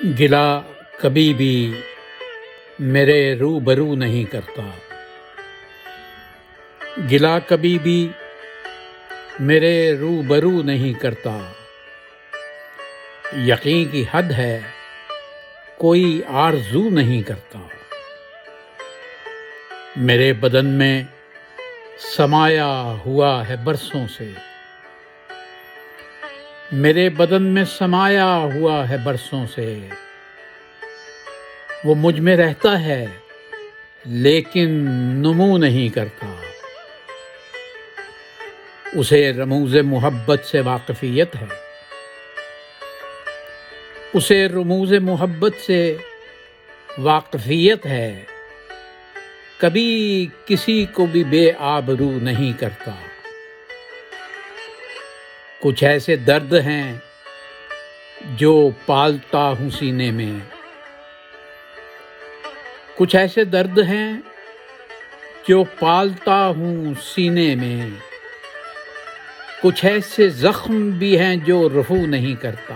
گلا کبھی بھی میرے روبرو نہیں کرتا، گلا کبھی بھی میرے روبرو نہیں کرتا۔ یقین کی حد ہے کوئی آرزو نہیں کرتا۔ میرے بدن میں سمایا ہوا ہے برسوں سے، میرے بدن میں سمایا ہوا ہے برسوں سے۔ وہ مجھ میں رہتا ہے لیکن نمو نہیں کرتا۔ اسے رموز محبت سے واقفیت ہے، اسے رموز محبت سے واقفیت ہے۔ کبھی کسی کو بھی بے آبرو نہیں کرتا۔ کچھ ایسے درد ہیں جو پالتا ہوں سینے میں، کچھ ایسے درد ہیں جو پالتا ہوں سینے میں۔ کچھ ایسے زخم بھی ہیں جو رفو نہیں کرتا۔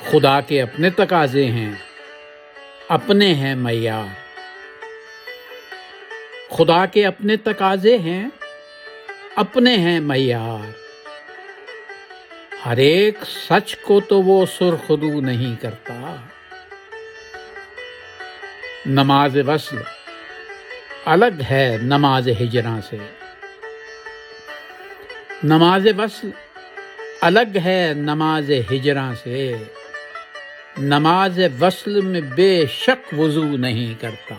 خدا کے اپنے تقاضے ہیں، اپنے ہیں معیار۔ خدا کے اپنے تقاضے ہیں، اپنے ہیں معیار۔ ہر ایک سچ کو تو وہ سرخرو نہیں کرتا۔ نماز وصل الگ ہے نماز ہجراں سے، نماز وصل الگ ہے نماز ہجراں سے۔ نماز وصل میں بے شک وضو نہیں کرتا،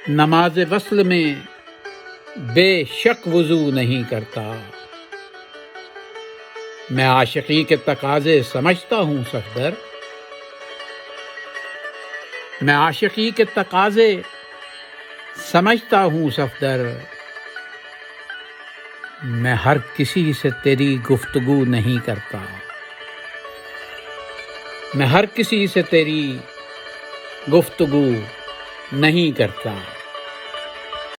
نماز وصل میں بے شک وضو نہیں کرتا۔ میں عاشقی کے تقاضے سمجھتا ہوں صفدر، میں عاشقی کے تقاضے سمجھتا ہوں صفدر۔ میں ہر کسی سے تیری گفتگو نہیں کرتا، میں ہر کسی سے تیری گفتگو نہیں کرتا۔